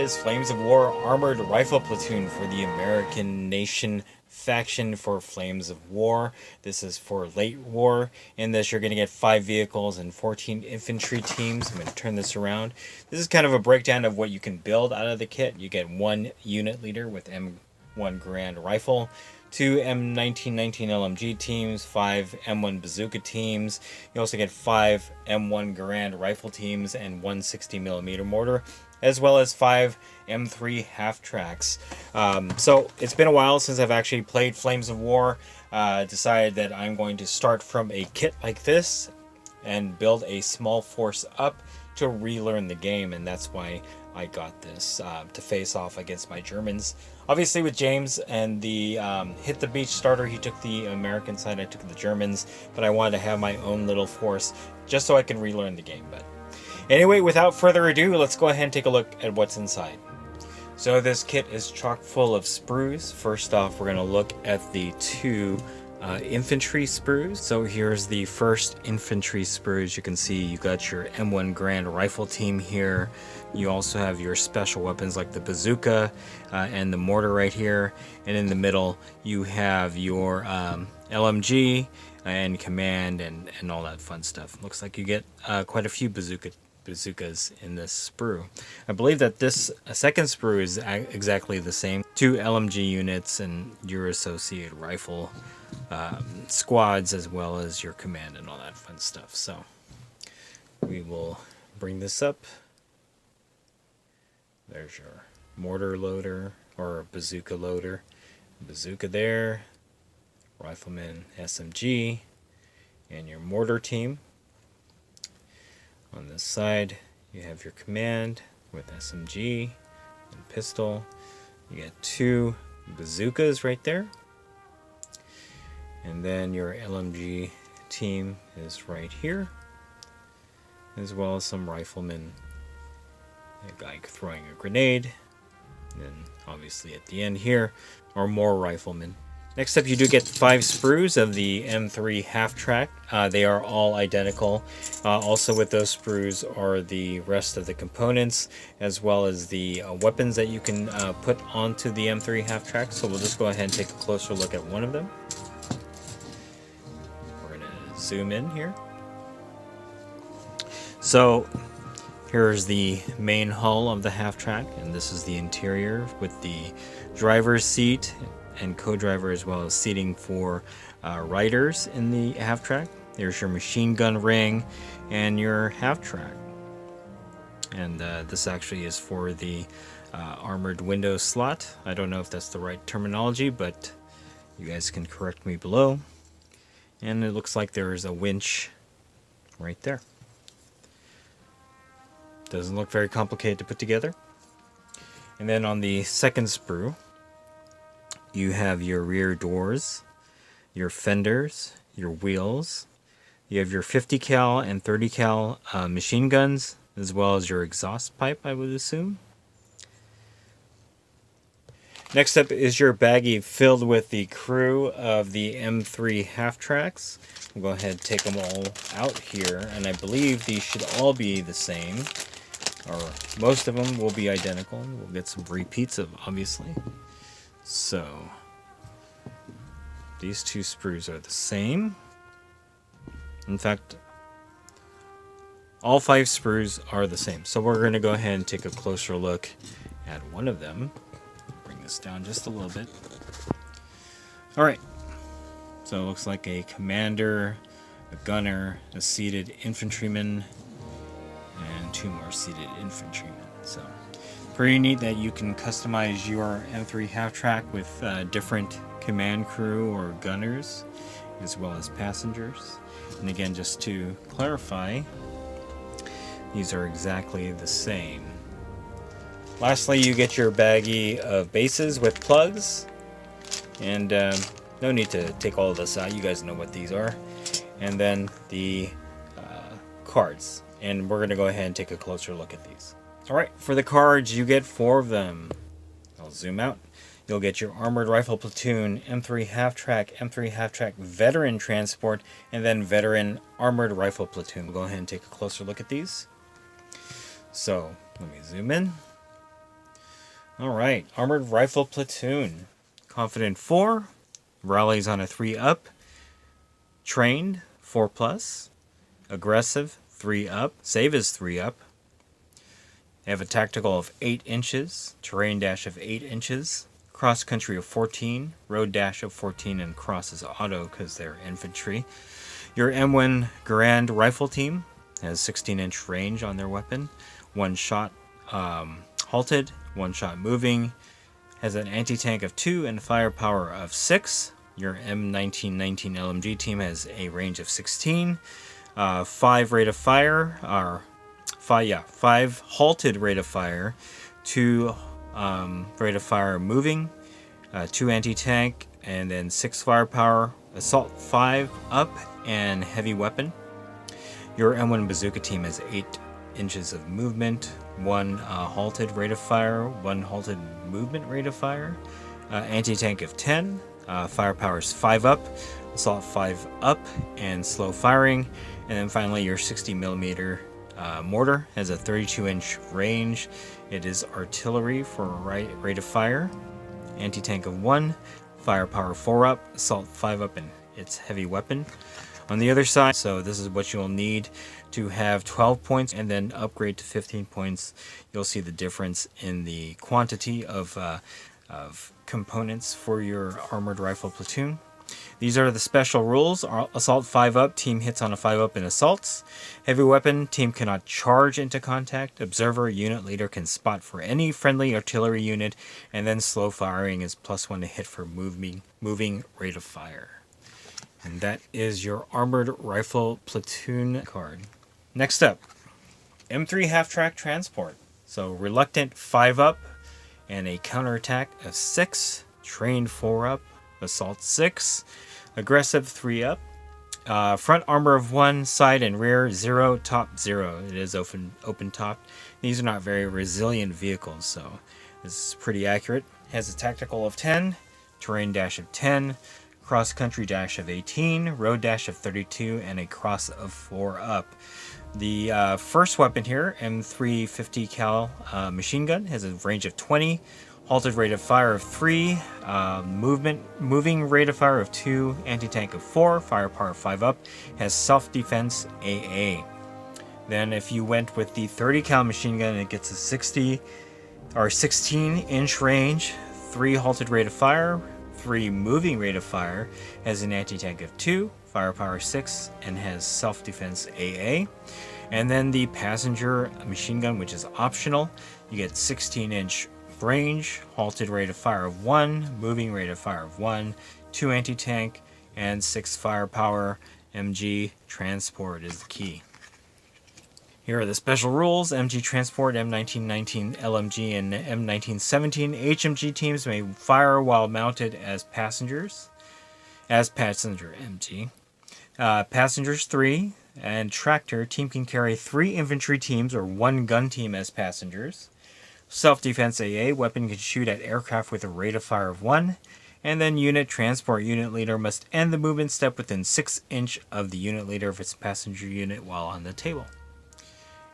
is Flames of War Armored Rifle Platoon for the American Nation faction for Flames of War. This is for late war. In this, you're going to get 5 vehicles and 14 infantry teams. I'm going to turn this around. This is kind of a breakdown of what you can build out of the kit. You get 1 unit leader with M1 Grand Rifle, 2 M1919 LMG teams, 5 M1 Bazooka teams. You also get 5 M1 Garand Rifle teams and 1 60mm mortar, as well as 5 M3 half-tracks. So it's been a while since I've actually played Flames of War. Decided that I'm going to start from a kit like this and build a small force up to relearn the game, and that's why I got this to face off against my Germans. Obviously with James and the Hit the Beach starter, he took the American side, I took the Germans, but I wanted to have my own little force just so I can relearn the game. But anyway, without further ado, let's go ahead and take a look at what's inside. So this kit is chock full of sprues. First off, we're going to look at the 2 infantry sprues. So here's the first infantry sprues. You can see you got your M1 Grand Rifle team here. You also have your special weapons like the bazooka and the mortar right here. And in the middle, you have your LMG and command and all that fun stuff. Looks like you get quite a few bazookas in this sprue. I believe that this second sprue is exactly the same. 2 LMG units and your associated rifle squads, as well as your command and all that fun stuff. So we will bring this up. There's your mortar loader or bazooka loader. Bazooka there, rifleman SMG, and your mortar team. On this side, you have your command with SMG and pistol. You get 2 bazookas right there. And then your LMG team is right here, as well as some riflemen. A guy throwing a grenade. And then obviously at the end here are more riflemen. Next up, you do get 5 sprues of the M3 half-track. They are all identical. Also with those sprues are the rest of the components, as well as the weapons that you can put onto the M3 half-track. So we'll just go ahead and take a closer look at one of them. We're going to zoom in here. So here's the main hull of the half-track, and this is the interior with the driver's seat and co-driver, as well as seating for riders in the half-track. There's your machine gun ring and your half-track. And this actually is for the armored window slot. I don't know if that's the right terminology, but you guys can correct me below. And it looks like there is a winch right there. Doesn't look very complicated to put together. And then on the second sprue, you have your rear doors, your fenders, your wheels. You have your 50 cal and 30 cal machine guns, as well as your exhaust pipe, I would assume. Next up is your baggie filled with the crew of the M3 half-tracks. We'll go ahead and take them all out here, and I believe these should all be the same, or most of them will be identical. We'll get some repeats of, obviously. So these 2 sprues are the same. In fact, all 5 sprues are the same. So we're going to go ahead and take a closer look at one of them. Bring this down just a little bit. Alright, so it looks like a commander, a gunner, a seated infantryman, and 2 more seated infantrymen. So pretty neat that you can customize your M3 half-track with different command crew or gunners, as well as passengers. And again, just to clarify, these are exactly the same. Lastly, you get your baggie of bases with plugs, and no need to take all of this out. You guys know what these are. And then the cards, and we're going to go ahead and take a closer look at these. Alright, for the cards, you get 4 of them. I'll zoom out. You'll get your Armored Rifle Platoon, M3 half-track Veteran Transport, and then Veteran Armored Rifle Platoon. We'll go ahead and take a closer look at these. So, let me zoom in. Alright, Armored Rifle Platoon. Confident 4, rallies on a 3 up, trained 4 plus, aggressive 3 up, save is 3 up. They have a tactical of 8 inches, terrain dash of 8 inches, cross country of 14, road dash of 14, and cross is auto because they're infantry. Your M1 Garand rifle team has 16-inch range on their weapon, 1 shot halted, 1 shot moving, has an anti-tank of 2 and firepower of 6. Your M1919 LMG team has a range of 16, 5 rate of fire, or 5 halted rate of fire, 2 rate of fire moving, 2 anti-tank, and then 6 firepower, assault 5 up, and heavy weapon. Your M1 bazooka team has 8 inches of movement, 1 halted rate of fire, 1 halted movement rate of fire, anti-tank of 10, firepower is 5 up, assault 5 up, and slow firing. And then finally your 60mm mortar has a 32-inch range. It is artillery for rate of fire, anti-tank of 1, firepower 4 up, assault 5 up, and its heavy weapon. On the other side, so this is what you'll need to have 12 points and then upgrade to 15 points. You'll see the difference in the quantity of components for your armored rifle platoon. These are the special rules. Assault 5 up, team hits on a 5 up in assaults. Heavy weapon, team cannot charge into contact. Observer, unit leader can spot for any friendly artillery unit. And then slow firing is +1 to hit for moving rate of fire. And that is your armored rifle platoon card. Next up, M3 half-track transport. So reluctant 5 up and a counterattack of 6, trained 4 up, assault 6, aggressive 3 up, front armor of 1, side and rear 0, top 0. It is open top. These are not very resilient vehicles, so this is pretty accurate. Has a tactical of 10, terrain dash of 10, cross country dash of 18, road dash of 32, and a cross of 4 up. The first weapon here, M350 cal machine gun, has a range of 20, halted rate of fire of 3, moving rate of fire of 2, anti-tank of 4, firepower 5 up, has self-defense AA. Then if you went with the 30 cal machine gun, it gets a 16-inch range, 3 halted rate of fire, 3 moving rate of fire, has an anti-tank of 2, firepower 6, and has self-defense AA. And then the passenger machine gun, which is optional, you get 16-inch range, halted rate of fire of 1, moving rate of fire of 1, 2 anti-tank, and 6 firepower. MG transport is the key. Here are the special rules. MG Transport, M1919 LMG, and M1917 HMG teams may fire while mounted as passengers. As passenger MG. Passengers 3 and tractor team can carry 3 infantry teams or 1 gun team as passengers. Self-defense AA, weapon can shoot at aircraft with a rate of fire of 1. And then unit transport, unit leader must end the movement step within 6 inch of the unit leader of its passenger unit while on the table.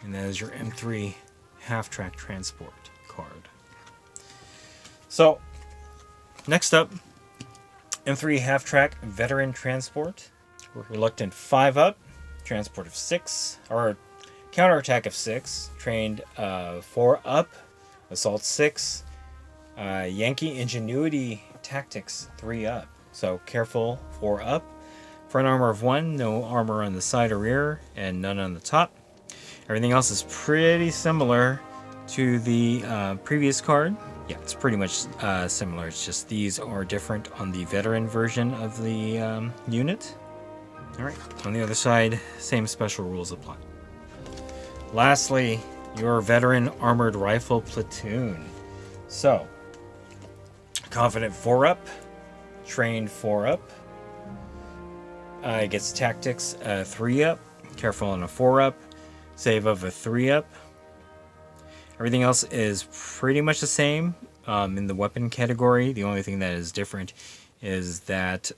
And that is your M3 half-track transport card. So, next up, M3 half-track veteran transport. Reluctant 5 up, transport of 6, or counterattack of 6, trained 4 up, assault 6, Yankee ingenuity tactics 3 up. So careful 4 up, front armor of 1, no armor on the side or rear, and none on the top. Everything else is pretty similar to the previous card. Yeah, it's pretty much similar. It's just these are different on the veteran version of the unit. Alright, on the other side, same special rules apply. Lastly, your veteran armored rifle platoon. So, confident 4 up, trained 4 up, it gets tactics 3 up, careful on a 4 up, save of a 3 up. Everything else is pretty much the same in the weapon category. The only thing that is different is that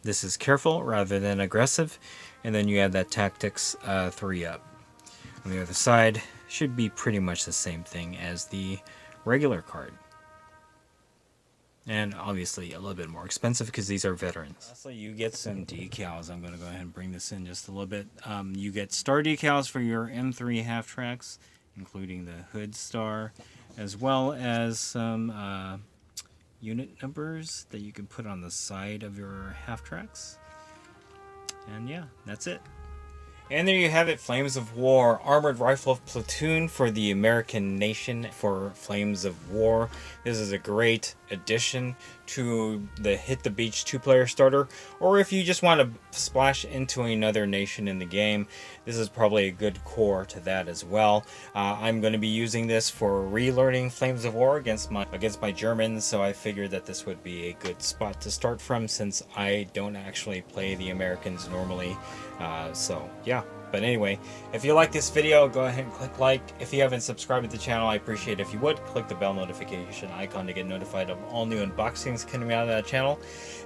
this is careful rather than aggressive, and then you add that tactics 3 up. On the other side, should be pretty much the same thing as the regular card. And obviously a little bit more expensive because these are veterans. Lastly, you get some decals. I'm going to go ahead and bring this in just a little bit. You get star decals for your M3 half tracks, including the hood star, as well as some unit numbers that you can put on the side of your half tracks. And yeah, that's it. And there you have it, Flames of War, Armored Rifle Platoon for the American nation for Flames of War. This is a great addition to the Hit the Beach 2-player starter, or if you just want to splash into another nation in the game, this is probably a good core to that as well. I'm going to be using this for relearning Flames of War against my Germans, so I figured that this would be a good spot to start from since I don't actually play the Americans normally. So yeah, but anyway, if you like this video, go ahead and click like. If you haven't subscribed to the channel, I appreciate it if you would. Click the bell notification icon to get notified of all new unboxings coming out of that channel,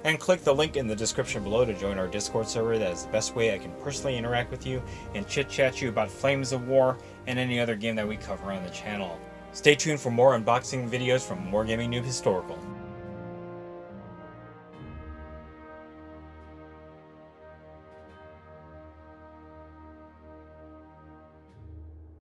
and click the link in the description below to join our Discord server. That is the best way I can personally interact with you and chit chat you about Flames of War and any other game that we cover on the channel. Stay tuned for more unboxing videos from More Gaming Noob Historical.